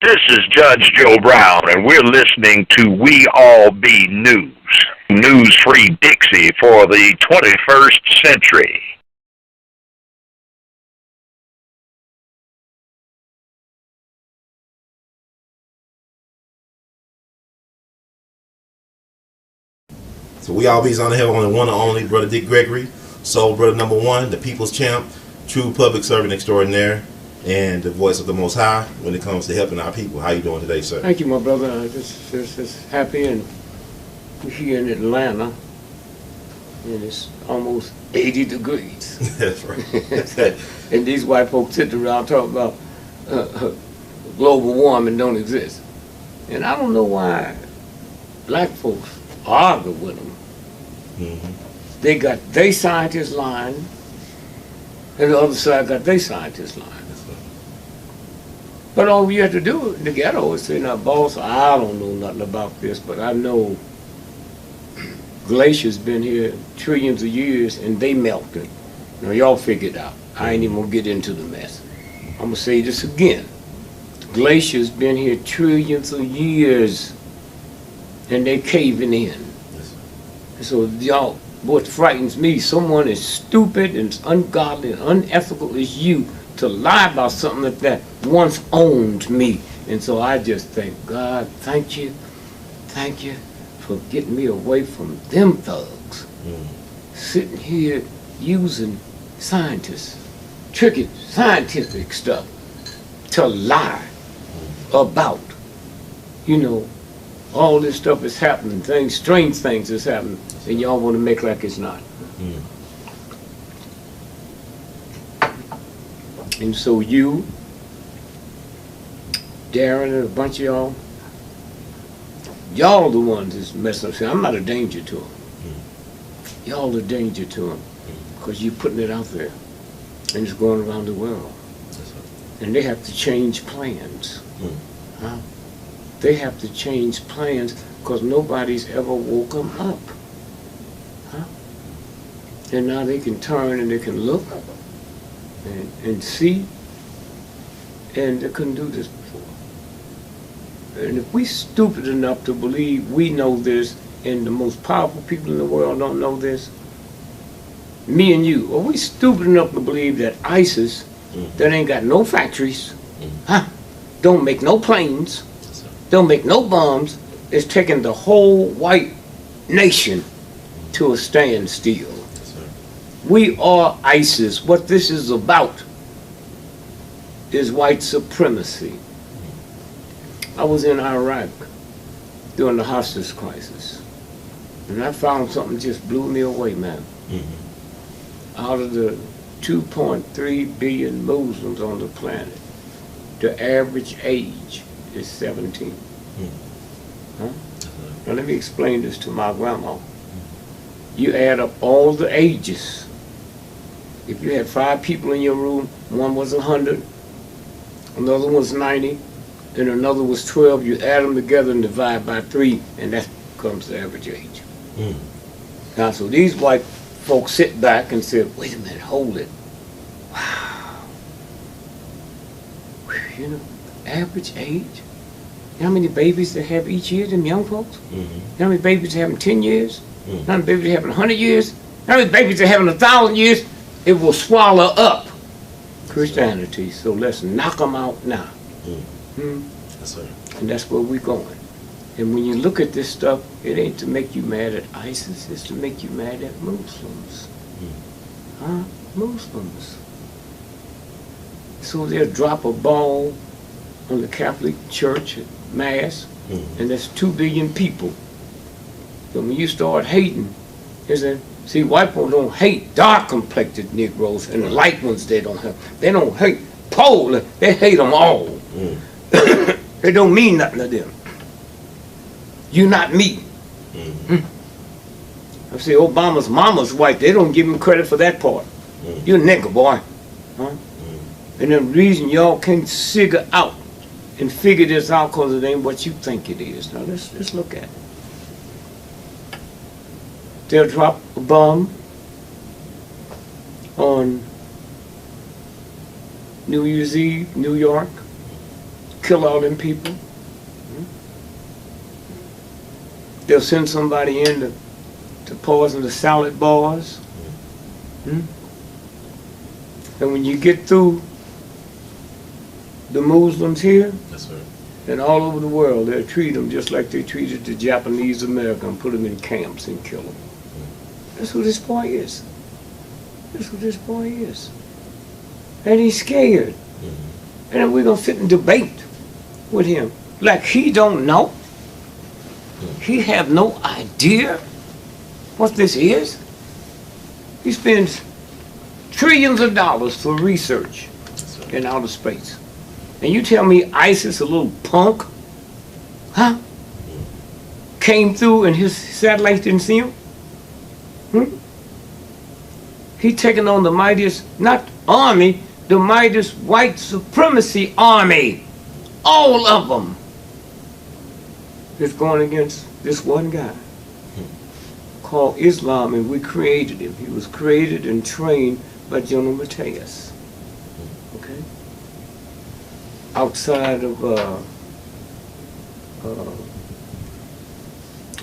This is Judge Joe Brown, and we're listening to We All Be News, news-free Dixie for the 21st century. So we all be's on the hill on the one and only Brother GREgory, Soul Brother number one, the people's champ, true public servant extraordinaire, and the voice of the Most High when it comes to helping our people. How you doing today, sir? Thank you, my brother. I'm just happy, and we're here in Atlanta, and it's almost 80 degrees. That's right. And these white folks sit around talking about global warming don't exist. And I don't know why black folks argue with them. Mm-hmm. They got their scientists lying, and the other side got their scientists lying. But all you have to do in the ghetto is say, now, boss, I don't know nothing about this, but I know glaciers been here trillions of years and they melted. Now, y'all figure it out. I ain't even gonna get into the mess. I'm gonna say this again. Glaciers been here trillions of years and they caving in. So y'all, what frightens me, someone as stupid and as ungodly and unethical as you to lie about something like that once owned me. And so I just thank God, thank you for getting me away from them thugs. Sitting here using scientists, tricky scientific stuff to lie about, all this stuff is happening, strange things is happening, and y'all want to make like it's not. And so you, Darren, and a bunch of y'all the ones that's messing up. See, I'm not a danger to them. Y'all a danger to them because you're putting it out there, and it's going around the world. And they have to change plans. Huh? They have to change plans because nobody's ever woke them up. Huh? And now they can turn and they can look and see, and they couldn't do this before. And if we stupid enough to believe we know this and the most powerful people in the world don't know this, me and you, are we stupid enough to believe that ISIS, that ain't got no factories, don't make no planes, don't make no bombs, is taking the whole white nation to a standstill? We are ISIS. What this is about is white supremacy. I was in Iraq during the hostage crisis, and I found something just blew me away, man. Out of the 2.3 billion Muslims on the planet, the average age is 17. Huh? Now let me explain this to my grandma. You add up all the ages. If you had 5 people in your room, one was 100, another was 90, and another was 12, you add them together and divide by 3, and that becomes the average age. Now, so these white folks sit back and say, wait a minute, hold it. Wow. Average age? You know how many babies they have each year, them young folks? You know how many babies they have in 10 years? You know how many babies they have in 100 years? How many babies they have in 1,000 years? It will swallow up Christianity, so let's knock them out now. Yes, sir. And that's where we're going. And when you look at this stuff, it ain't to make you mad at ISIS, it's to make you mad at Muslims. Huh? Muslims. So they'll drop a ball on the Catholic Church at Mass, and that's 2 billion people. So when you start hating, see, white people don't hate dark-complected Negroes, and the light ones they don't have. They don't hate Poland, they hate them all. It don't mean nothing to them. You not me. I say Obama's mama's white, they don't give him credit for that part. You a nigger, boy. Huh? And the reason y'all can't figure this out because it ain't what you think it is. Now let's look at it. They'll drop a bomb on New Year's Eve, New York, kill all them people. They'll send somebody in to poison the salad bars. And when you get through the Muslims here, That's right. and all over the world, they'll treat them just like they treated the Japanese American, put them in camps and kill them. That's who this boy is. That's who this boy is. And he's scared. And then we're going to sit and debate with him. Like he don't know. He have no idea what this is. He spends trillions of dollars for research in outer space. And you tell me ISIS, a little punk, huh? Came through and his satellites didn't see him? He taking on the mightiest, not army, the mightiest white supremacy army. All of them is going against this one guy called Islam, and we created him. He was created and trained by General Mateus. Okay? Outside of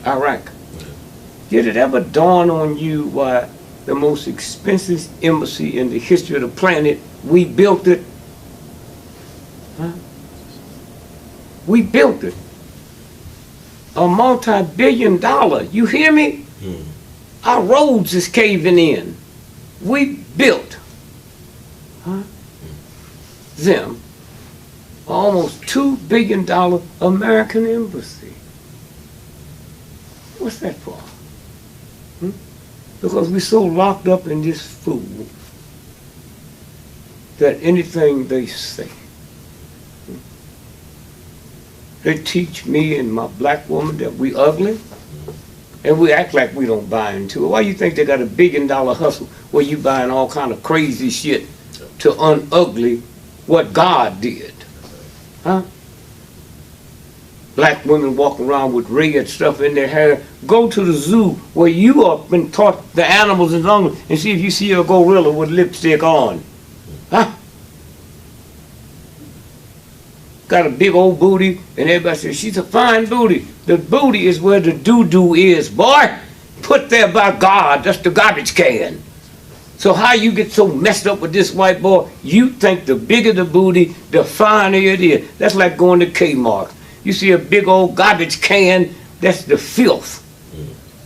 Iraq. Did it ever dawn on you why the most expensive embassy in the history of the planet, we built it? Huh? We built it. A multi-billion-dollar, you hear me? Our roads is caving in. We built them almost $2 billion American embassy. What's that for? Because we're so locked up in this fool that anything they say, they teach me and my black woman that we ugly, and we act like we don't buy into it. Why you think they got a $1 billion hustle where you buying all kind of crazy shit to unugly what God did? Huh? Black women walking around with red stuff in their hair. Go to the zoo where you have been taught the animals and ugly and see if you see a gorilla with lipstick on. Huh? Got a big old booty, and everybody says, she's a fine booty. The booty is where the doo-doo is, boy. Put there by God, that's the garbage can. So how you get so messed up with this white boy? You think the bigger the booty, the finer it is. That's like going to Kmart. You see a big old garbage can, that's the filth.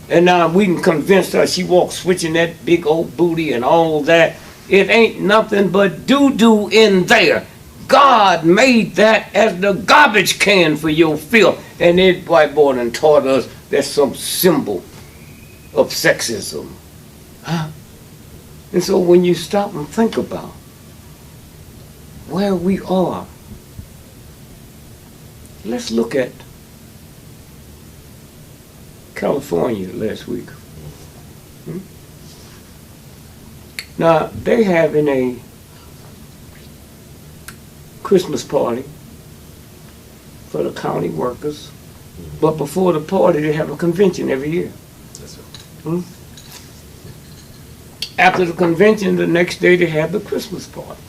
And now we can convince her, she walks switching that big old booty and all that. It ain't nothing but doo-doo in there. God made that as the garbage can for your filth. And that white boy done taught us that's some symbol of sexism. Huh? And so when you stop and think about where we are, let's look at California last week. Now, they having a Christmas party for the county workers, but before the party, they have a convention every year. That's right. After the convention, the next day, they have the Christmas party.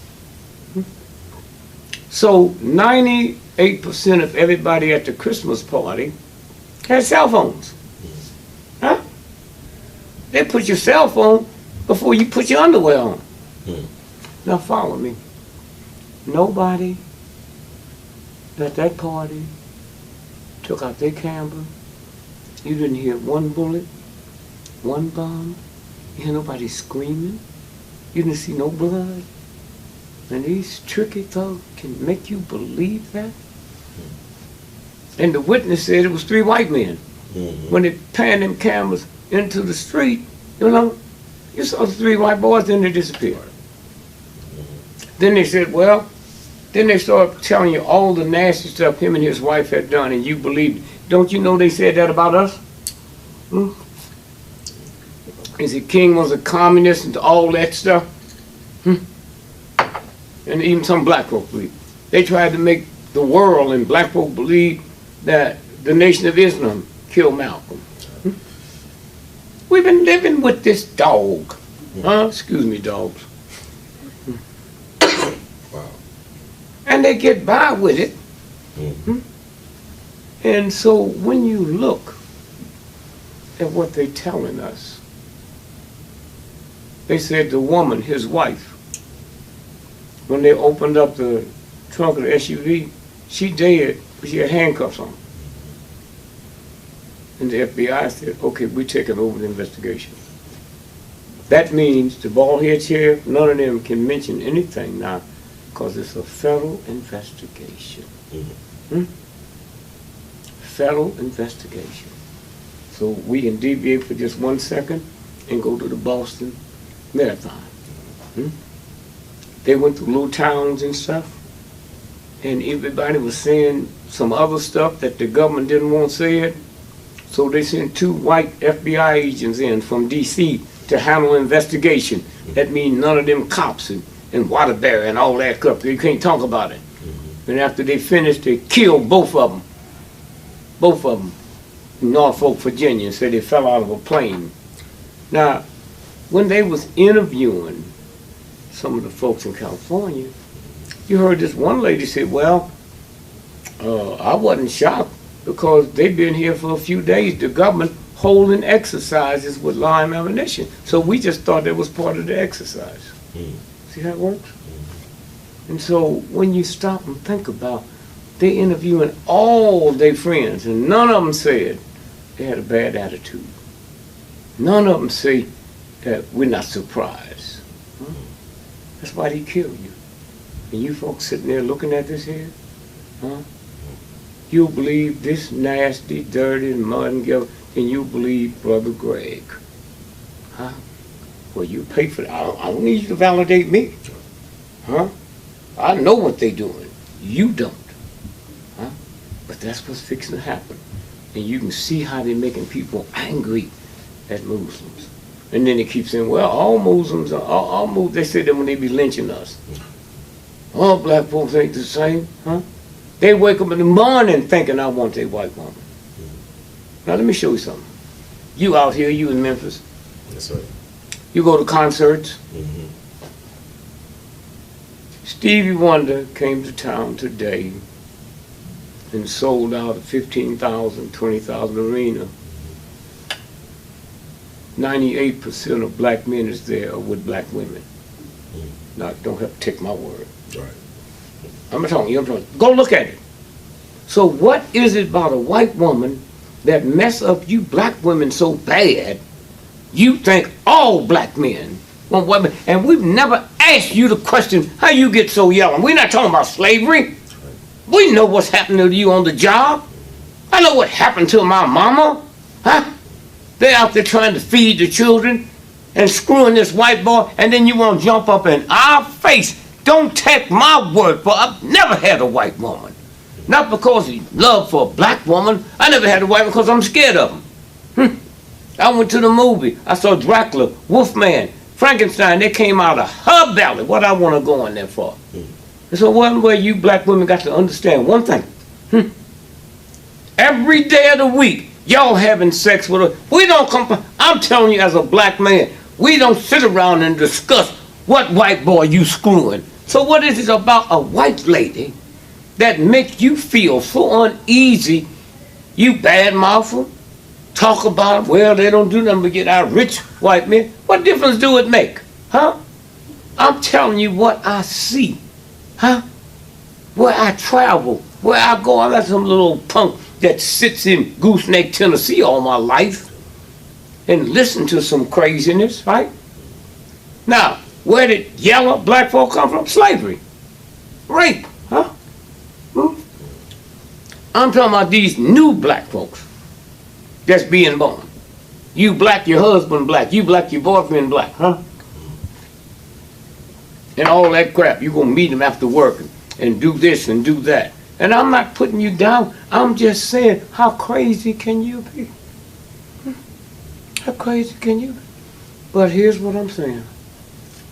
So 98% of everybody at the Christmas party has cell phones. Huh? They put your cell phone before you put your underwear on. Now follow me. Nobody at that party took out their camera. You didn't hear one bullet, one bomb. You hear nobody screaming. You didn't see no blood. And these tricky thugs can make you believe that? And the witness said it was 3 white men. When they panned them cameras into the street, you know, you saw the 3 white boys, then they disappeared. Then they said, well, then they started telling you all the nasty stuff him and his wife had done, and you believed it. Don't you know they said that about us? They said King was a communist and all that stuff. And even some black folk believe. They tried to make the world and black folk believe that the Nation of Islam killed Malcolm. We've been living with this dog. Excuse me, dogs. Wow. And they get by with it And so when you look at what they're telling us, they said the woman, his wife, when they opened up the trunk of the SUV, she dead, but she had handcuffs on. And the FBI said, okay, we're taking over the investigation. That means the bald-head sheriff, none of them can mention anything now because it's a federal investigation. Federal investigation. So we can deviate for just 1 second and go to the Boston Marathon. They went through little towns and stuff, and everybody was saying some other stuff that the government didn't want said. So they sent 2 white FBI agents in from D.C. to handle investigation. That means none of them cops and Waterbury and all that stuff. You can't talk about it. And after they finished, they killed both of them. Both of them in Norfolk, Virginia, said they fell out of a plane. Now, when they was interviewing some of the folks in California, you heard this one lady say, well, I wasn't shocked because they've been here for a few days. The government holding exercises with live ammunition. So we just thought that was part of the exercise. See how it works? And so when you stop and think about, they interviewing all their friends, and none of them said they had a bad attitude. None of them say that we're not surprised. That's why they kill you. And you folks sitting there looking at this here, you believe this nasty, dirty, mud and guilt, and you believe Brother Greg. Well, you pay for that. I don't need you to validate me. I know what they're doing. You don't. But that's what's fixing to happen. And you can see how they're making people angry at Muslims. And then they keep saying, well, all Muslims are, all Muslims, they say that when they be lynching us. All black folks ain't the same, They wake up in the morning thinking I want a white woman. Now let me show you something. You out here, you in Memphis. That's right. You go to concerts. Stevie Wonder came to town today and sold out a 15,000, 20,000 arena. 98% of black men is there with black women. Now, don't have to take my word. Right. I'm telling you, go look at it. So what is it about a white woman that mess up you black women so bad, you think all black men want women, and we've never asked you the question, how you get so yellow? We're not talking about slavery. We know what's happening to you on the job. I know what happened to my mama. They're out there trying to feed the children and screwing this white boy, and then you want to jump up in our face. Don't take my word for it. I've never had a white woman. Not because of love for a black woman. I never had a white woman because I'm scared of them. I went to the movie. I saw Dracula, Wolfman, Frankenstein. They came out of her belly. What I want to go in there for? And so one way you black women got to understand one thing. Every day of the week, y'all having sex with her. We don't I'm telling you as a black man, we don't sit around and discuss what white boy you screwing. So what is it about a white lady that makes you feel so uneasy? You badmouth them, talk about, well, they don't do nothing but get our rich white men. What difference do it make? I'm telling you what I see. Where I travel, where I go. I'm not some little punk that sits in Gooseneck, Tennessee all my life and listen to some craziness, right? Now, where did yellow black folk come from? Slavery. Rape, I'm talking about these new black folks that's being born. You black, your husband black. You black, your boyfriend black, And all that crap. You gonna meet them after work and do this and do that. And I'm not putting you down. I'm just saying, how crazy can you be? How crazy can you be? But here's what I'm saying.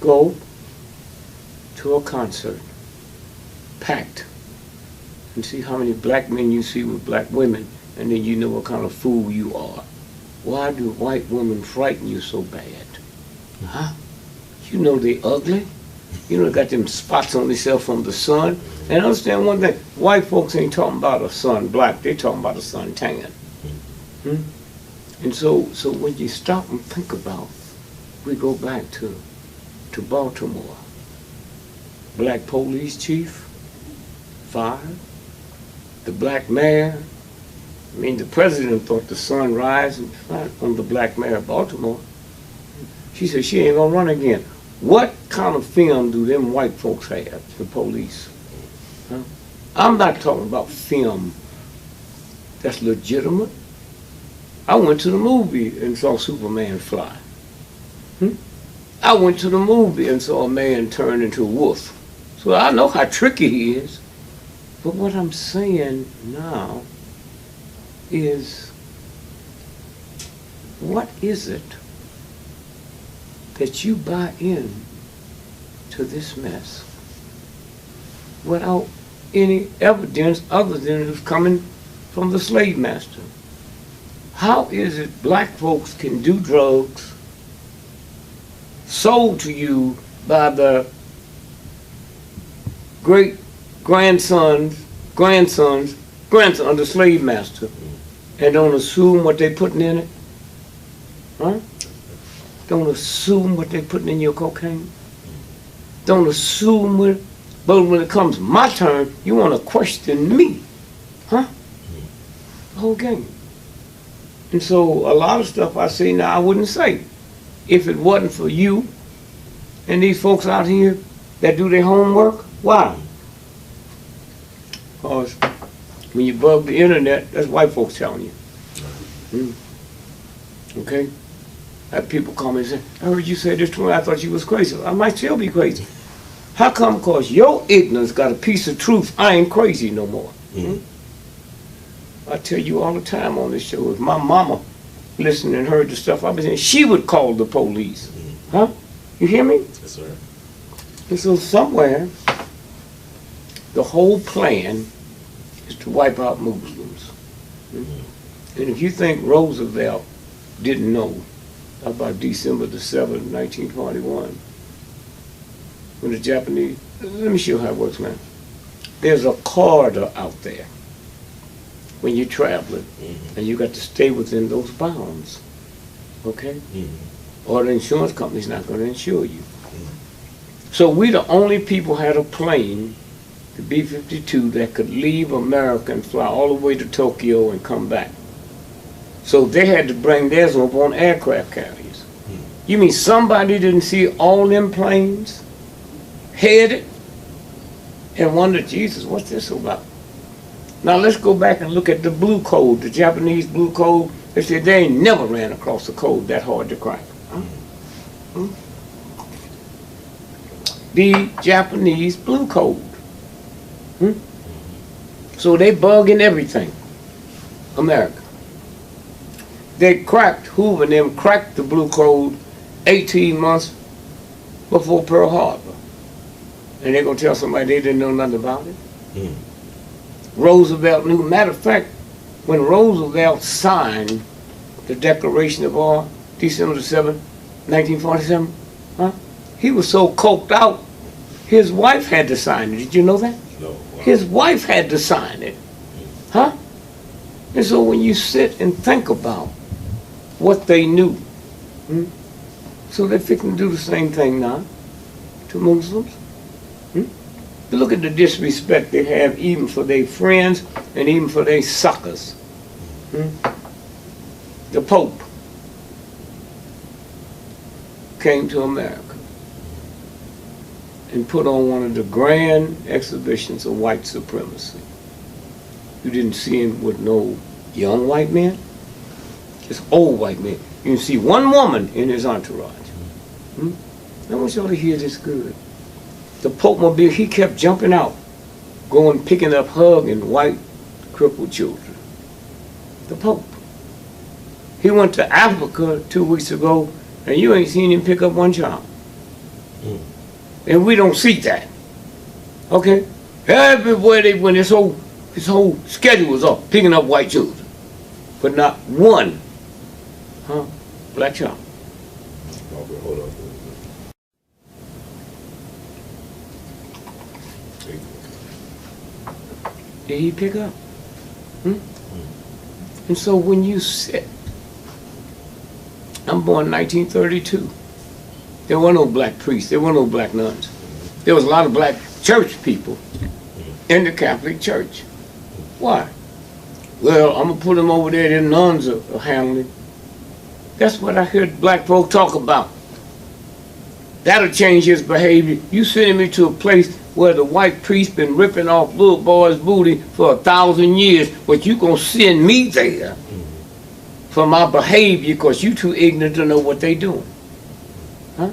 Go to a concert, packed, and see how many black men you see with black women, and then you know what kind of fool you are. Why do white women frighten you so bad? You know they ugly. You know, they got them spots on themselves from the sun. And understand one thing, white folks ain't talking about a sun black, they talking about a sun tan. And so when you stop and think about, we go back to Baltimore. Black police chief, fired. The black mayor, I mean, the president thought the sun rise on the black mayor of Baltimore. She said she ain't gonna run again. What kind of film do them white folks have, the police? Huh? I'm not talking about film that's legitimate. I went to the movie and saw Superman fly. I went to the movie and saw a man turn into a wolf. So I know how tricky he is. But what I'm saying now is, what is it that you buy in to this mess without any evidence other than it's coming from the slave master? How is it black folks can do drugs sold to you by the grandsons of the slave master and don't assume what they putting in it? Huh? Don't assume what they putting in your cocaine. Don't assume what, but when it comes my turn, you want to question me. Huh? The whole game. And so a lot of stuff I say now I wouldn't say if it wasn't for you and these folks out here that do their homework. Why? Because when you bug the internet, that's white folks telling you. Okay? I have people call me and say, I heard you say this to me, I thought you was crazy. I might still be crazy. How come? Because your ignorance got a piece of truth. I ain't crazy no more. I tell you all the time on this show, if my mama listened and heard the stuff I've been saying, she would call the police. Huh? You hear me? Yes, sir. And so somewhere, the whole plan is to wipe out Muslims. And if you think Roosevelt didn't know about December the 7th, 1941, when the Japanese, let me show you how it works, man. There's a corridor out there when you're traveling, and you got to stay within those bounds, okay? Or the insurance company's not going to insure you. So we the only people had a plane, the B-52, that could leave America and fly all the way to Tokyo and come back. So they had to bring theirs up on aircraft carriers. You mean somebody didn't see all them planes headed and wondered, Jesus, what's this about? Now let's go back and look at the blue code, the Japanese blue code. They said they ain't never ran across a code that hard to crack. The Japanese blue code. So they bugging everything. America. They cracked, Hoover and them cracked the blue code 18 months before Pearl Harbor. And they're going to tell somebody they didn't know nothing about it? Roosevelt knew. Matter of fact, when Roosevelt signed the Declaration of War, December the 7th, 1947, he was so coked out, his wife had to sign it. Did you know that? No. Wow. His wife had to sign it. Huh? And so when you sit and think about what they knew, so they're fixing to do the same thing now to Muslims. Look at the disrespect they have even for their friends and even for their suckers. The Pope came to America and put on one of the grand exhibitions of white supremacy. You didn't see him with no young white men, just old white men. You can see one woman in his entourage. I want y'all to hear this good. The Pope Mobile, he kept jumping out, going, picking up, hugging white crippled children. The Pope. He went to Africa 2 weeks ago, and you ain't seen him pick up one child. And we don't see that. Okay? Everywhere they went, his whole schedule was up, picking up white children. But not one, black child. Hold on. did he pick up? And so when you sit, I'm born in 1932. There were no black priests. There were no black nuns. There was a lot of black church people in the Catholic Church. Why? Well, I'm going to put them over there. The nuns are handling. That's what I heard black folk talk about. That'll change his behavior. You sending me to a place where the white priest been ripping off little boys' booty for 1,000 years, but you going to send me there for my behavior because you too ignorant to know what they doing. Huh?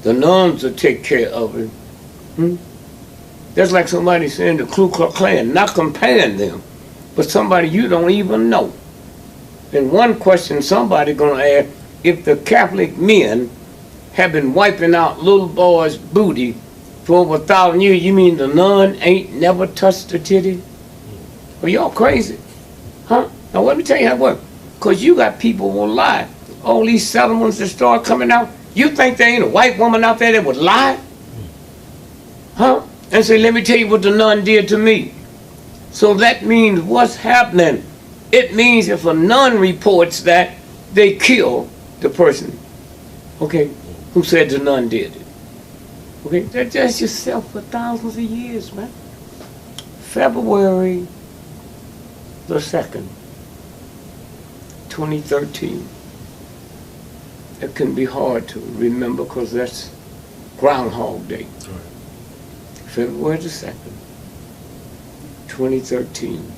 The nuns will take care of it. That's like somebody saying the Ku Klux Klan, not comparing them, but somebody you don't even know. And one question somebody gonna ask, if the Catholic men have been wiping out little boys' booty for over 1,000 years, you mean the nun ain't never touched a titty? Well, y'all crazy. Huh? Now let me tell you how it works. Because you got people who will lie. All these settlements that start coming out, you think there ain't a white woman out there that would lie? Huh? And say, let me tell you what the nun did to me. So that means what's happening? It means if a nun reports that, they kill the person, okay, who said the nun did it. Okay, that's yourself for thousands of years, man. February the 2nd, 2013. It can be hard to remember because that's Groundhog Day. Right. February the 2nd, 2013.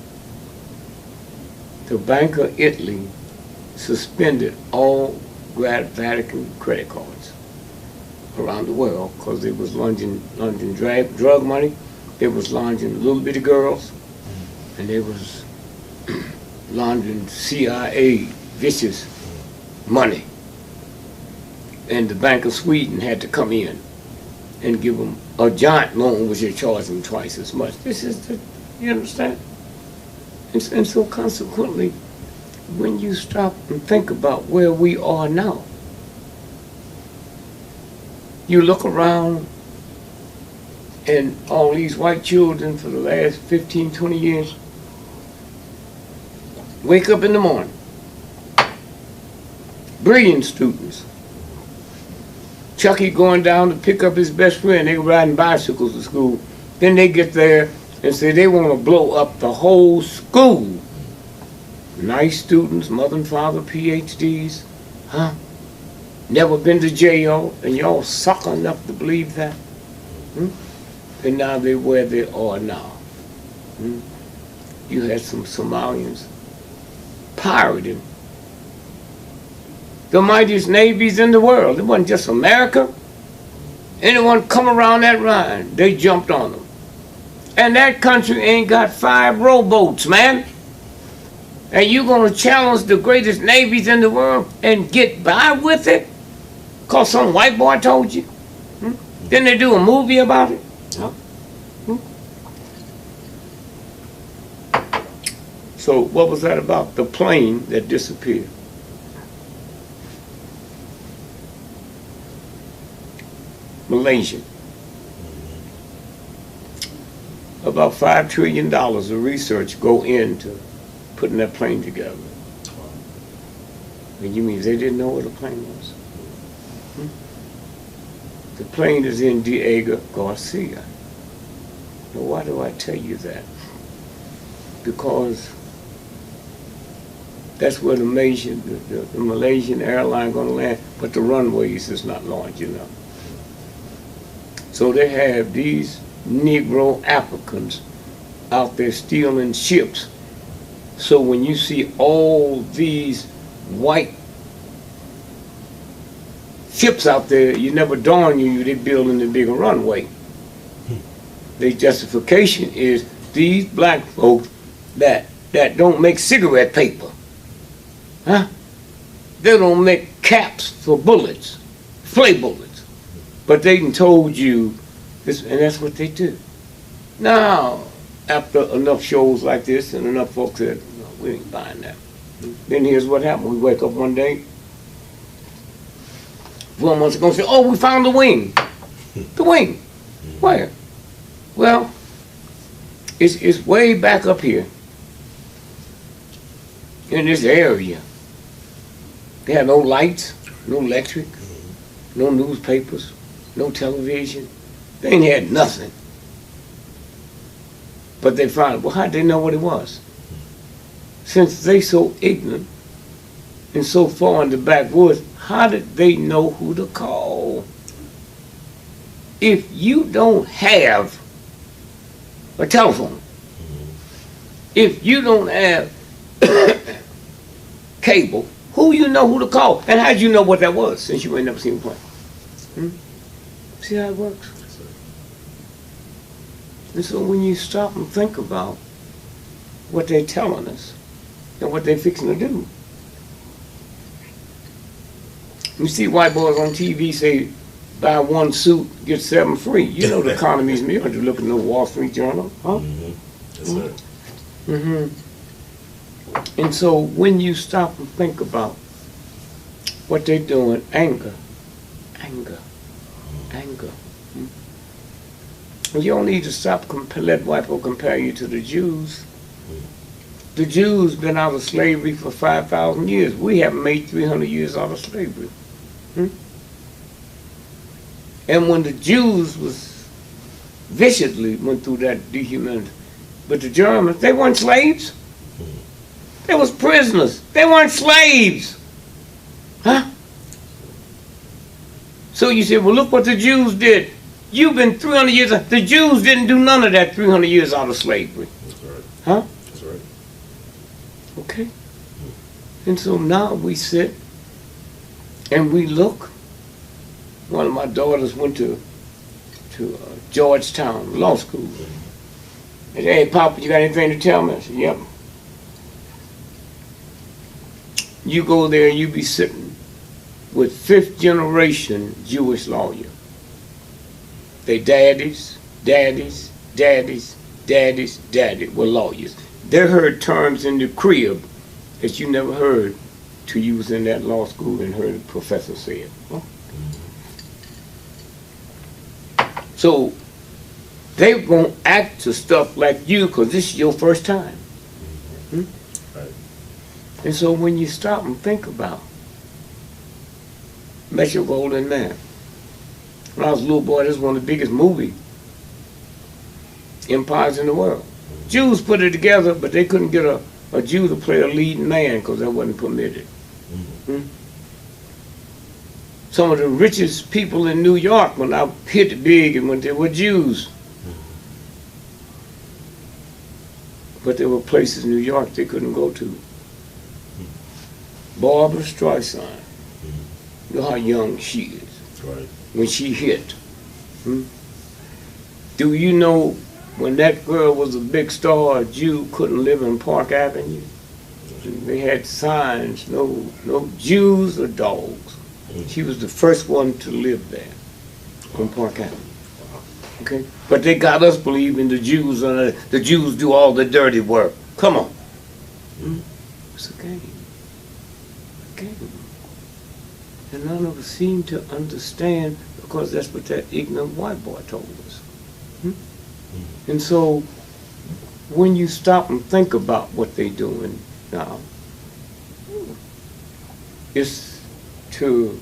The Bank of Italy suspended all Vatican credit cards around the world because they was laundering drug money, they was laundering little bitty girls, and they was laundering CIA vicious money. And the Bank of Sweden had to come in and give them a giant loan, which they charged them twice as much. This is the, you understand? And so consequently, when you stop and think about where we are now, you look around and all these white children for the last 15, 20 years wake up in the morning, brilliant students. Chucky going down to pick up his best friend, they were riding bicycles to school. Then they get there and say they want to blow up the whole school. Nice students, mother and father, PhDs, huh? Never been to jail, and y'all suck enough to believe that? And now they're where they are now. You had some Somalians pirating the mightiest navies in the world. It wasn't just America. Anyone come around that line, they jumped on them. And that country ain't got 5 rowboats, man. And you gonna challenge the greatest navies in the world and get by with it? Cause some white boy told you? Didn't they do a movie about it? So what was that about? The plane that disappeared. Malaysia. About $5 trillion of research go into putting that plane together. And you mean they didn't know what a plane was? The plane is in Diego Garcia. Now why do I tell you that? Because that's where the Malaysian airline going to land, but the runways is not large enough. So they have these Negro Africans out there stealing ships. So when you see all these white ships out there, you never dawn you they building a bigger runway. The justification is these black folks that don't make cigarette paper. Huh? They don't make caps for bullets, flay bullets. But they done told you this, and that's what they do. Now, after enough shows like this and enough folks said, no, we ain't buying that. Then here's what happened. We wake up one day, 4 months ago, and say, oh, we found the wing. The wing. Where? Well, It's way back up here in this area. They had no lights, no electric, no newspapers, no television. They ain't had nothing. But they found, well, how'd they know what it was? Since they so ignorant and so far in the backwoods, how did they know who to call? If you don't have a telephone, if you don't have cable, who you know who to call? And how'd you know what that was since you ain't never seen a plane? See how it works? And so when you stop and think about what they're telling us and what they're fixing to do, you see white boys on TV say, buy one suit, get 7 free. You know the economy's mirror. You look at the Wall Street Journal, huh? Yes, sir. And so when you stop and think about what they're doing, anger. You don't need to stop let white people compare you to the Jews. The Jews been out of slavery for 5,000 years. We haven't made 300 years out of slavery. And when the Jews was viciously went through that dehumanization, but the Germans, they weren't slaves. They was prisoners. They weren't slaves. Huh? So you say, well, look what the Jews did. You've been 300 years. The Jews didn't do none of that 300 years out of slavery. That's right. Huh? That's right. Okay. And so now we sit and we look. One of my daughters went to Georgetown Law School. And hey, Papa, you got anything to tell me? I said, yep. You go there and you be sitting with 5th generation Jewish lawyer. They daddies were lawyers. They heard terms in the crib that you never heard till you was in that law school and heard the professor say it. Huh? So they won't act to stuff like you because this is your first time. Right. And so when you stop and think about Metro Goldwyn Mayer, when I was a little boy, this was one of the biggest movie empires in the world. Jews put it together, but they couldn't get a Jew to play a leading man because that wasn't permitted. Some of the richest people in New York, when I hit it big, and when they were Jews. But there were places in New York they couldn't go to. Barbara Streisand, you know how young she is. Right. When she hit. Do you know when that girl was a big star, a Jew couldn't live in Park Avenue? They had signs, no Jews or dogs. She was the first one to live there on Park Avenue. Okay? But they got us believing the Jews do all the dirty work. Come on. It's a game. And none of us seem to understand because that's what that ignorant white boy told us. And so when you stop and think about what they're doing now, it's to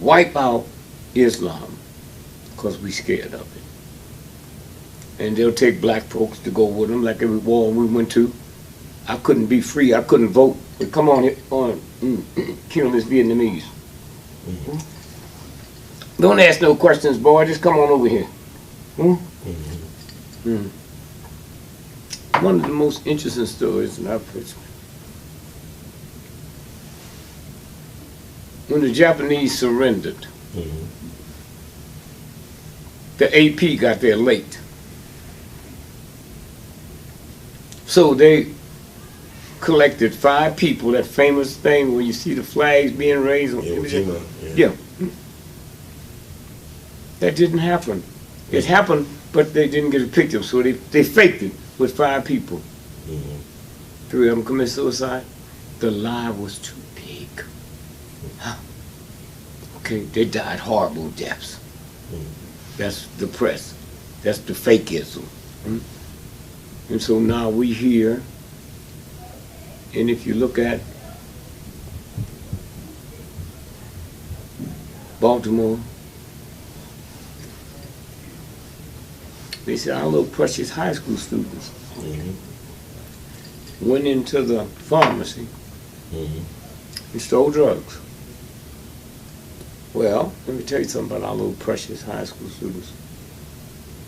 wipe out Islam because we're scared of it. And they'll take black folks to go with them like every war we went to. I couldn't be free, I couldn't vote. But come on here, kill this Vietnamese. Don't ask no questions, boy. Just come on over here. One of the most interesting stories in our prison. When the Japanese surrendered, the AP got there late. So they collected 5 people, that famous thing where you see the flags being raised. Yeah. That didn't happen. It happened, but they didn't get a picture, so they faked it with 5 people. 3 of them committed suicide. The lie was too big. Okay, they died horrible deaths. That's the press. That's the fakeism. And so now we here, and if you look at Baltimore, they said our little precious high school students went into the pharmacy and stole drugs. Well, let me tell you something about our little precious high school students.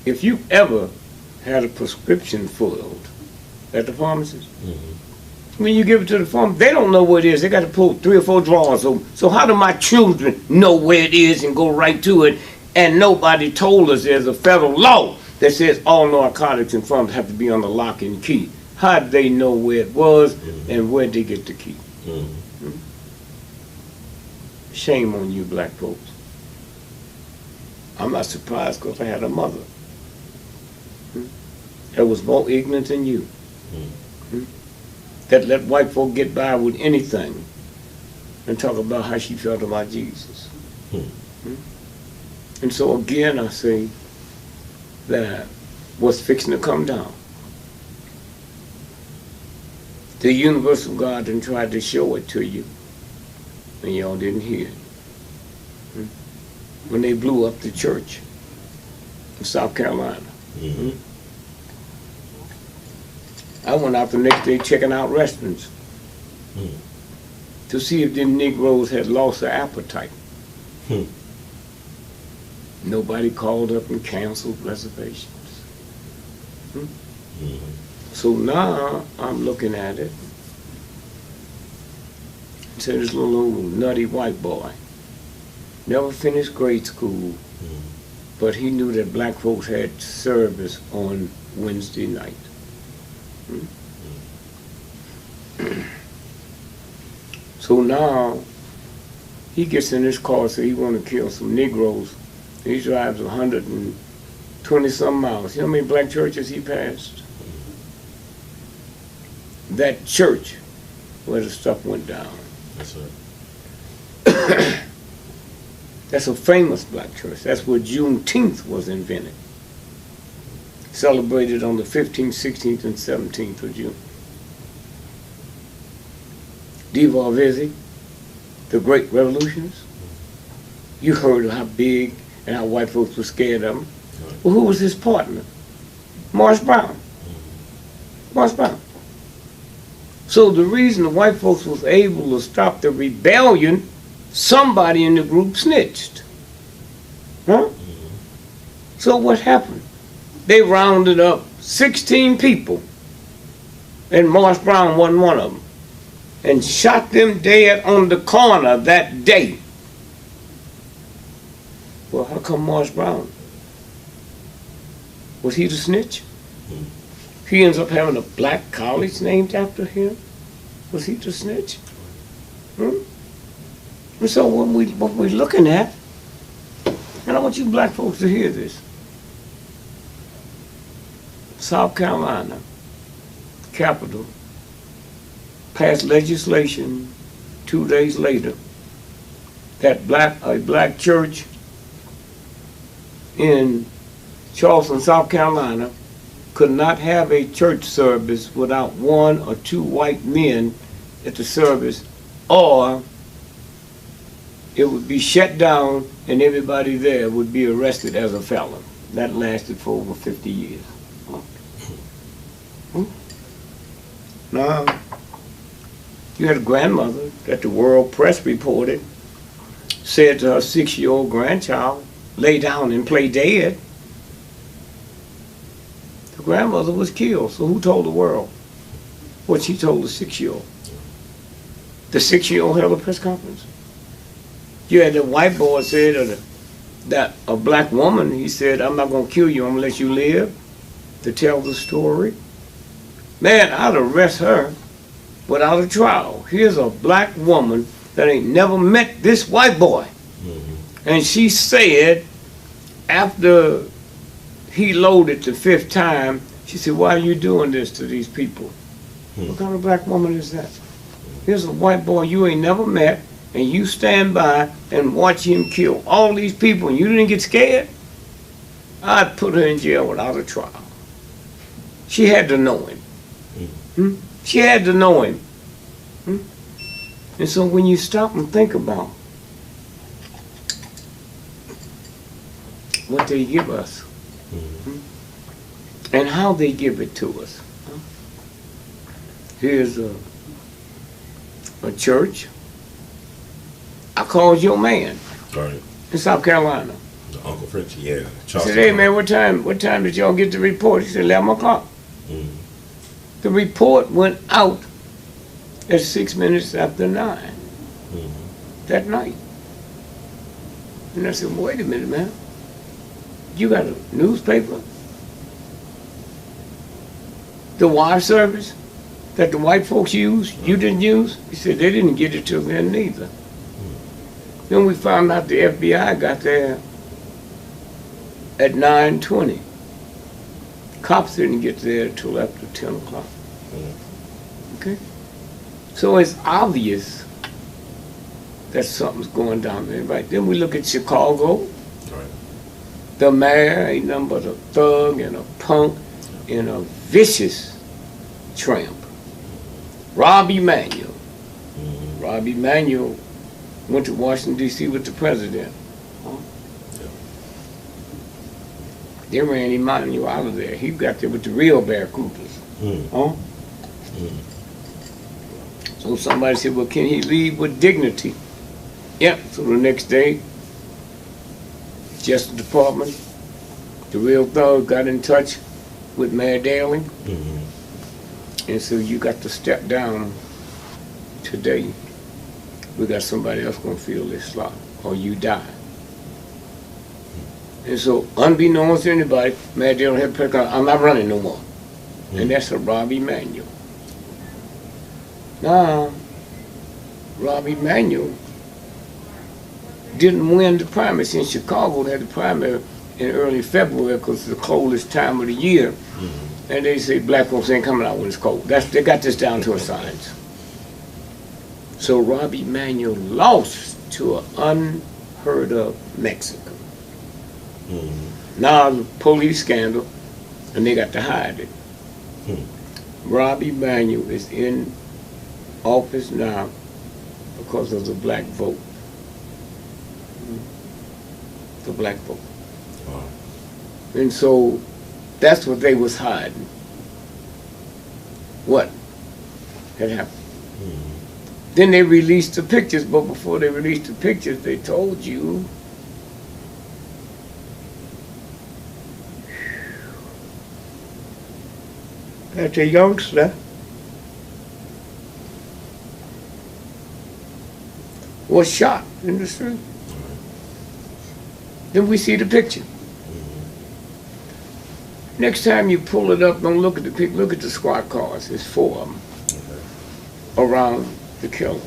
If you ever had a prescription filled at the pharmacist, when you give it to the pharmacist, they don't know what it is. They got to pull 3 or 4 drawers open. So how do my children know where it is and go right to it? And nobody told us there's a federal law that says all narcotics and pharmacies have to be on the lock and key. How did they know where it was and where did they get the key? Shame on you, black folks. I'm not surprised because I had a mother that was more ignorant than you, that let white folk get by with anything and talk about how she felt about Jesus. And so again, I say that what's fixing to come down, the universal God done tried to show it to you, and y'all didn't hear it. When they blew up the church in South Carolina. I went out the next day checking out restaurants to see if the Negroes had lost their appetite. Nobody called up and canceled reservations. So now I'm looking at it and say this little old nutty white boy never finished grade school, but he knew that black folks had service on Wednesday night. So now he gets in his car, so he want to kill some Negroes. He drives 120 some miles. You know how many black churches he passed? That church where the stuff went down. That's right. That's a famous black church. That's where Juneteenth was invented. Celebrated on the 15th, 16th, and 17th of June. Devarvizzi, the great revolutionists. You heard of how big and how white folks were scared of him. Well, who was his partner? Morris Brown. Morris Brown. So the reason the white folks was able to stop the rebellion, somebody in the group snitched. So what happened? They rounded up 16 people, and Morris Brown wasn't one of them, and shot them dead on the corner that day. Well, how come Morris Brown? Was he the snitch? He ends up having a black college named after him. Was he the snitch? And so what we're looking at, and I want you black folks to hear this. South Carolina, capital, passed legislation 2 days later that a black church in Charleston, South Carolina, could not have a church service without 1 or 2 white men at the service, or it would be shut down and everybody there would be arrested as a felon. That lasted for over 50 years. Now, you had a grandmother that the world press reported said to her 6-year-old grandchild, lay down and play dead. The grandmother was killed, so who told the world what she told the 6-year-old? The 6-year-old held a press conference. You had the white boy said that a black woman, he said, I'm not going to kill you, I'm going to let you live to tell the story. Man, I'd arrest her without a trial. Here's a black woman that ain't never met this white boy. And she said, after he loaded the 5th time, she said, why are you doing this to these people? What kind of black woman is that? Here's a white boy you ain't never met, and you stand by and watch him kill all these people, and you didn't get scared? I'd put her in jail without a trial. She had to know him. She had to know him. And so when you stop and think about what they give us and how they give it to us. Here's a church. I called your man Right. in South Carolina. Uncle Frenchie, yeah. I said, hey man, what time did y'all get the report? He said 11 o'clock. The report went out at 6 minutes after 9 that night. And I said, wait a minute, man. You got a newspaper? The wire service that the white folks use, you didn't use? He said they didn't get it till then neither. Then we found out the FBI got there at 9:20. Cops didn't get there till after 10 o'clock. Okay? So it's obvious that something's going down there, right? Then we look at Chicago. Right. The mayor ain't nothing but a thug and a punk and a vicious tramp. Rob Emanuel. Rob Emanuel went to Washington, D.C. with the president. They ran Emanuel out of there. He got there with the real Barracudas. So somebody said, well, can he leave with dignity? Yep. So the next day, Justice Department, the real thug got in touch with Mayor Daley. And so you got to step down today. We got somebody else gonna fill this slot, or you die. And so, unbeknownst to anybody, Mayor Daley had picked up, I'm not running no more. And that's a Rob Emanuel. Now, Rob Emanuel didn't win the primaries. In Chicago, they had the primary in early February because it's the coldest time of the year. And they say black folks ain't coming out when it's cold. They got this down to a science. So Rob Emanuel lost to an unheard of Mexican. Now the police scandal, and they got to hide it. Rob Emanuel is in office now because of the black vote. The black vote. Wow. And so that's what they was hiding. What had happened. Then they released the pictures, but before they released the pictures, they told you that a youngster was shot in the street. Then we see the picture. Next time you pull it up, don't look at the picture, look at the squad cars. There's 4 of them around the killer.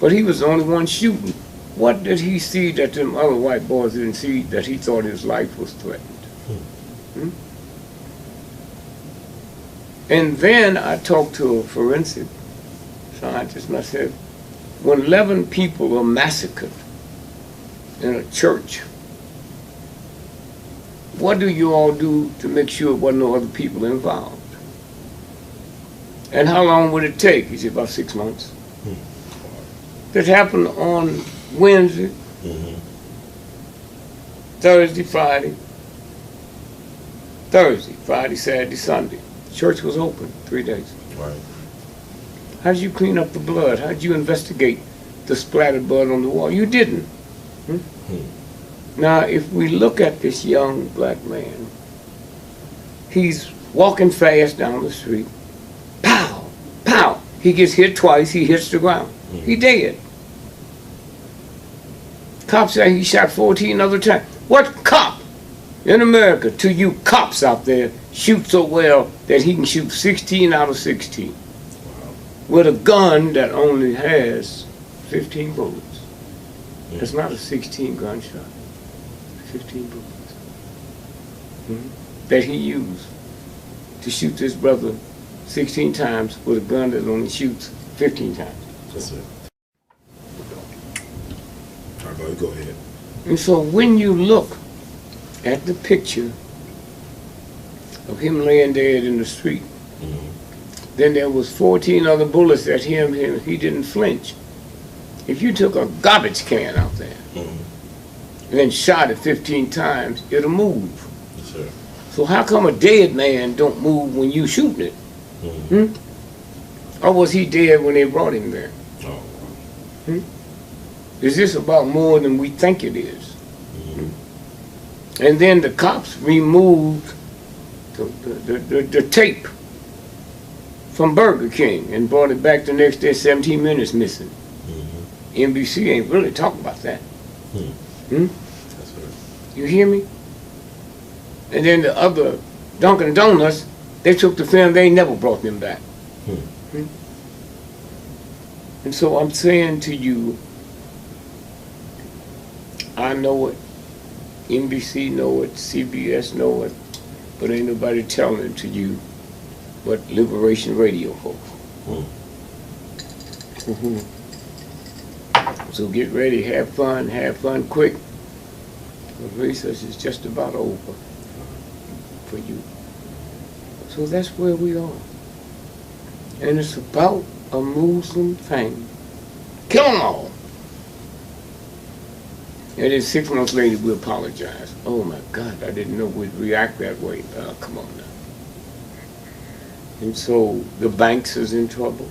But he was the only one shooting. What did he see that them other white boys didn't see, that he thought his life was threatened? And then I talked to a forensic scientist and I said, when 11 people are massacred in a church, what do you all do to make sure there wasn't no other people involved? And how long would it take? He said, about 6 months. That happened on Wednesday, Thursday, Friday, Friday, Saturday, Sunday. Church was open 3 days. Right. How did you clean up the blood? How did you investigate the splattered blood on the wall? You didn't. Now, if we look at this young black man, he's walking fast down the street. Pow, pow. He gets hit twice, he hits the ground. He dead. Cops say he shot 14 other times. What cop in America, to you cops out there, shoot so well that he can shoot 16 out of 16 with a gun that only has 15 bullets? It's not a 16 gunshot. 15 bullets that he used to shoot this brother 16 times with a gun that only shoots 15 times. That's it. All right, go ahead. And so when you look at the picture of him laying dead in the street. Then there was 14 other bullets at him. He didn't flinch. If you took a garbage can out there and then shot it 15 times, it'll move. Yes, sir. So how come a dead man don't move when you shooting it? Or was he dead when they brought him there? Oh. Is this about more than we think it is? And then the cops removed the tape from Burger King and brought it back the next day, 17 minutes missing. NBC ain't really talking about that. That's right. You hear me? And then the other Dunkin' Donuts, they took the film, they never brought them back. And so I'm saying to you, I know it, NBC know it, CBS know it, but ain't nobody telling it to you but Liberation Radio folks. So get ready, have fun quick. The recess is just about over for you. So that's where we are. And it's about a Muslim thing. Kill them all. And then 6 months later we apologize. Oh my God, I didn't know we'd react that way. Come on now. And so the banks is in trouble.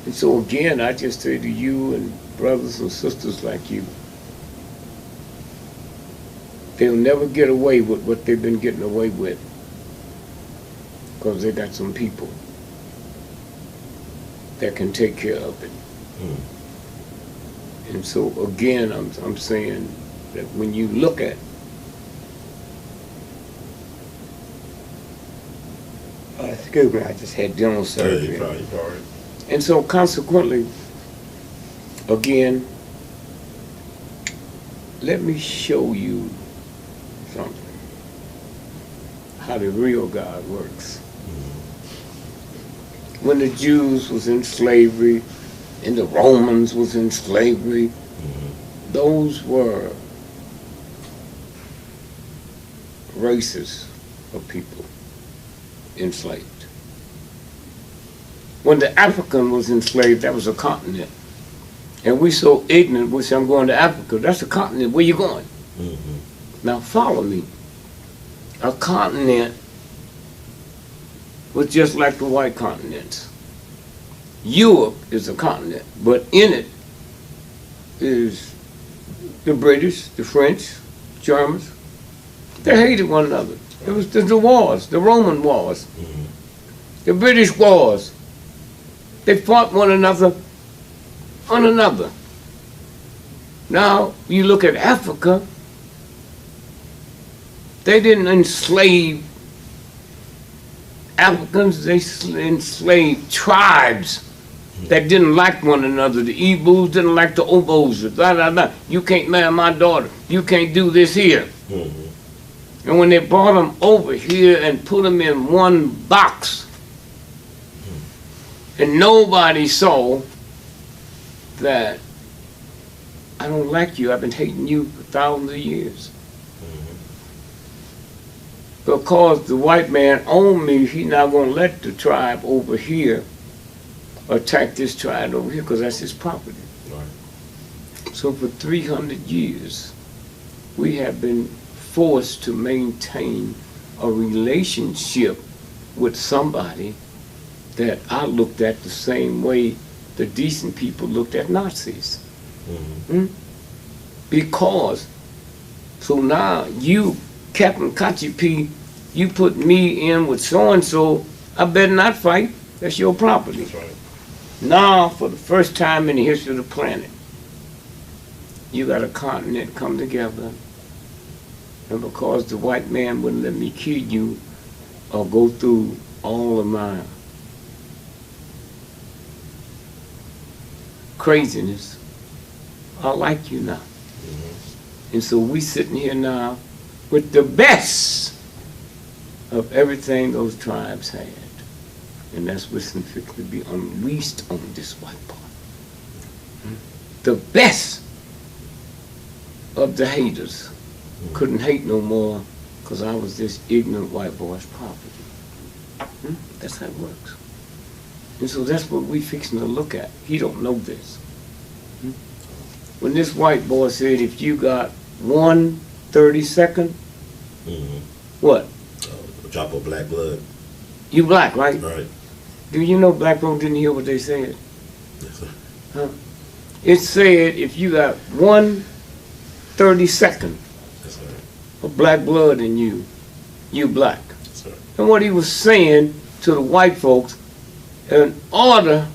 And so again, I just say to you and brothers and sisters like you, they'll never get away with what they've been getting away with because they got some people that can take care of it. And so again, I'm saying that when you look at excuse me, I just had dental surgery. And so consequently, again, let me show you something, how the real God works. When the Jews was in slavery and the Romans was in slavery, those were races of people enslaved. When the African was enslaved, that was a continent. And we so ignorant, we say, I'm going to Africa. That's a continent. Where you going? Now follow me. A continent was just like the white continents. Europe is a continent, but in it is the British, the French, Germans. They hated one another. It was the wars, the Roman wars, the British wars. They fought one another on another. Now, you look at Africa, they didn't enslave Africans, they enslaved tribes that didn't like one another. The Igbos didn't like the Obos, blah, blah, blah. You can't marry my daughter. You can't do this here. And when they brought them over here and put them in one box, and nobody saw that I don't like you, I've been hating you for thousands of years. Because the white man owned me, he's not going to let the tribe over here attack this tribe over here because that's his property. So for 300 years, we have been forced to maintain a relationship with somebody that I looked at the same way the decent people looked at Nazis. Because, so now you, Captain Kachipi, you put me in with so-and-so, I better not fight. That's your property. That's right. Now, for the first time in the history of the planet, you got a continent come together, and because the white man wouldn't let me kill you or go through all of my craziness, I like you now. And so we sitting here now with the best of everything those tribes had. And that's what's fixing to be unleashed on this white part. The best of the haters couldn't hate no more because I was this ignorant white boy's property. That's how it works. And so that's what we fixing to look at. He don't know this. When this white boy said, if you got 1/32nd, what? A drop of black blood. You black, right? Right. Do you know black folks didn't hear what they said? Yes, sir. Huh? It said if you got 1/32nd Yes, sir. of black blood in you, you black. Yes, sir. And what he was saying to the white folks, in order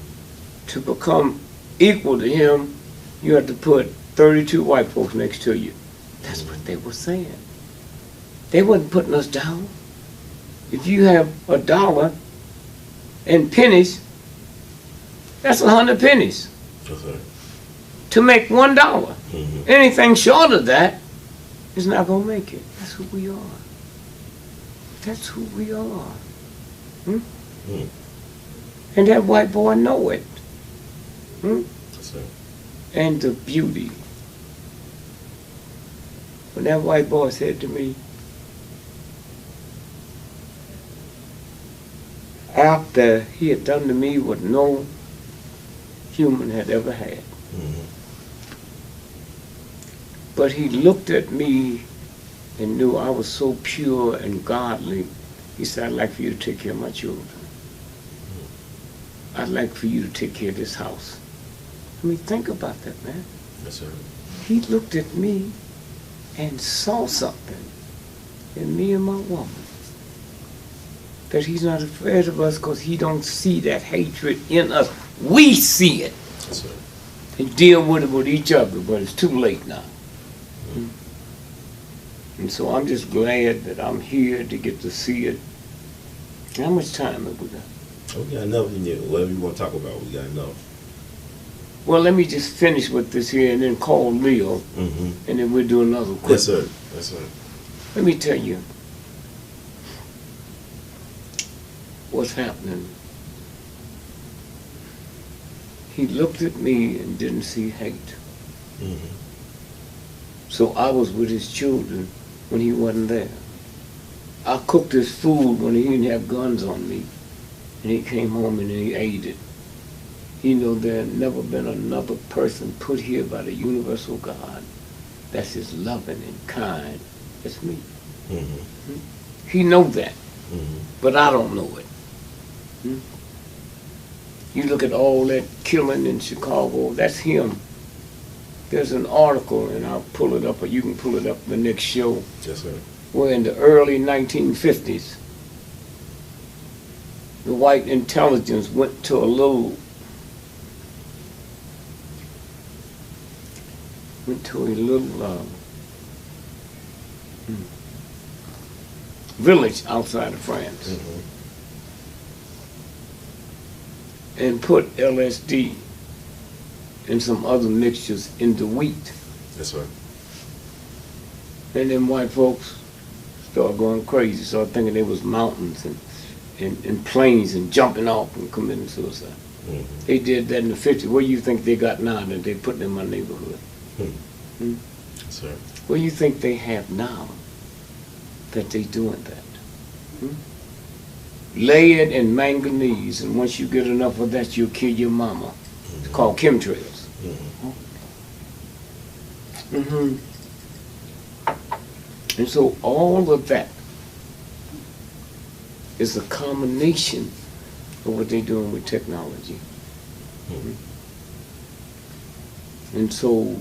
to become equal to him, you have to put 32 white folks next to you. That's what they were saying. They wasn't putting us down. If you have $1 and pennies, that's 100 pennies Yes, sir. to make $1. Mm-hmm. Anything short of that is not going to make it. That's who we are. That's who we are. And that white boy know it. Yes, sir. And the beauty. When that white boy said to me, after he had done to me what no human had ever had, but he looked at me and knew I was so pure and godly, he said, I'd like for you to take care of my children. I'd like for you to take care of this house. I mean, think about that, man. Yes, sir. He looked at me and saw something in me and my woman, that he's not afraid of us because he don't see that hatred in us. We see it. Yes, sir. And deal with it with each other, but it's too late now. And so I'm just glad that I'm here to get to see it. How much time have we got? We got enough in you. Whatever you want to talk about, we got enough. Well, let me just finish with this here and then call Leo, and then we'll do another quick. Yes, sir. Yes, sir. Let me tell you what's happening. He looked at me and didn't see hate. So I was with his children when he wasn't there. I cooked his food when he didn't have guns on me, and he came home and he ate it. He knew there had never been another person put here by the universal God that's as loving and kind as me. He knows that, but I don't know it. You look at all that killing in Chicago, that's him. There's an article, and I'll pull it up, or you can pull it up the next show, Yes, sir. where in the early 1950s, the white intelligence went to a little village outside of France and put LSD and some other mixtures in the wheat. Yes, sir. And then white folks started going crazy, started thinking there was mountains and plains and jumping off and committing suicide. They did that in the 50s. What do you think they got now that they put in my neighborhood? Yes, sir. What do you think they have now that they doing that? Lead and manganese, and once you get enough of that, you'll kill your mama. It's called chemtrails. And so all of that is a combination of what they're doing with technology. And so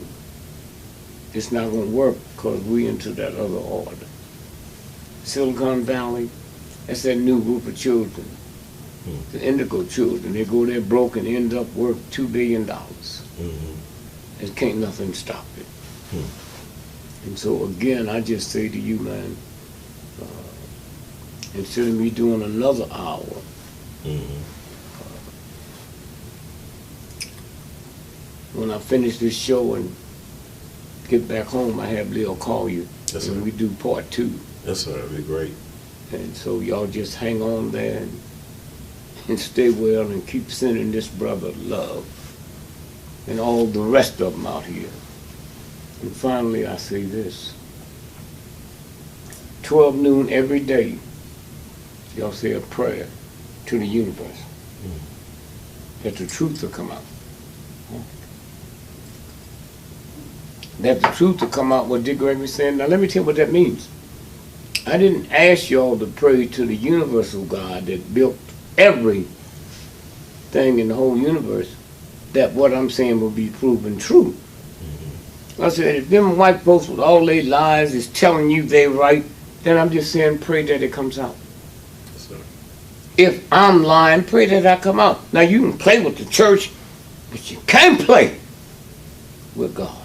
it's not going to work because we into that other order. Silicon Valley, that's that new group of children, the indigo children. They go there broke and end up worth $2 billion. And can't nothing stop it. And so again, I just say to you, man, instead of me doing another hour, when I finish this show and get back home, I have Lil call you. Yes, and sir. we do part 2. Yes, sir. That'd be great. And so y'all just hang on there and stay well and keep sending this brother love and all the rest of them out here. And finally, I say this. 12 noon every day, y'all say a prayer to the universe that the truth will come out. That the truth will come out, what Dick Gregory said. Now let me tell you what that means. I didn't ask y'all to pray to the universal God that built everything in the whole universe, that what I'm saying will be proven true. I said, if them white folks with all their lies is telling you they're right, then I'm just saying pray that it comes out. Yes, sir. If I'm lying, pray that I come out. Now you can play with the church, but you can't play with God.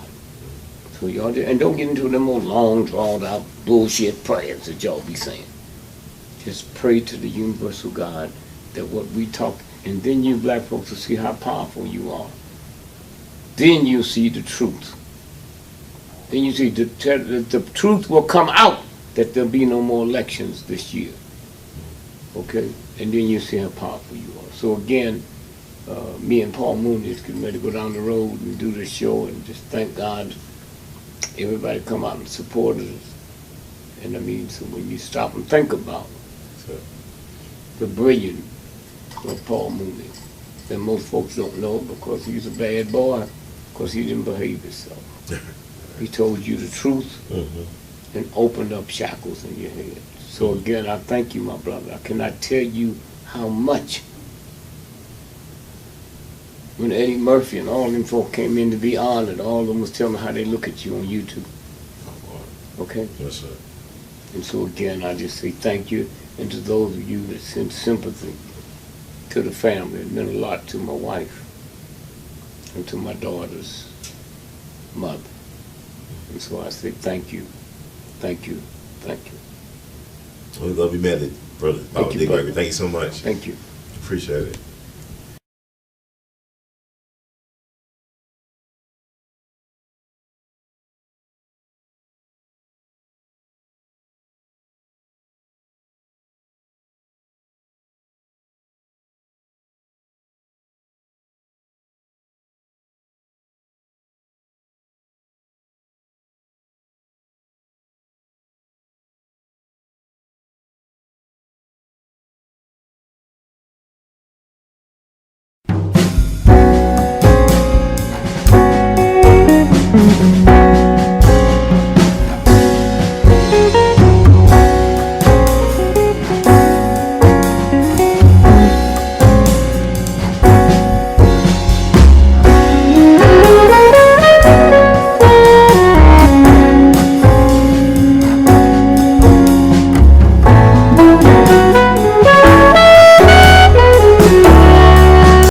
So y'all, and don't get into them old long, drawn out bullshit prayers that y'all be saying. Just pray to the universal God that what we talk, and then you black folks will see how powerful you are. Then you'll see the truth. Then you see the truth will come out that there'll be no more elections this year. Okay? And then you see how powerful you are. So again, me and Paul Mooney is getting ready to go down the road and do this show, and just thank God everybody come out and support us. And I mean, so when you stop and think about the brilliance of Paul Mooney, that most folks don't know because he's a bad boy, because he didn't behave himself. He told you the truth and opened up shackles in your head. So again, I thank you, my brother. I cannot tell you how much. When Eddie Murphy and all them folk came in to be honored, all of them was telling me how they look at you on YouTube. Okay? Yes, sir. And so again, I just say thank you. And to those of you that send sympathy to the family, it meant a lot to my wife and to my daughter's mother. And so I say thank you, thank you, thank you. We love you, madly, brother. Thank you, Dick brother. Gregory. Thank you so much. Thank you. Appreciate it.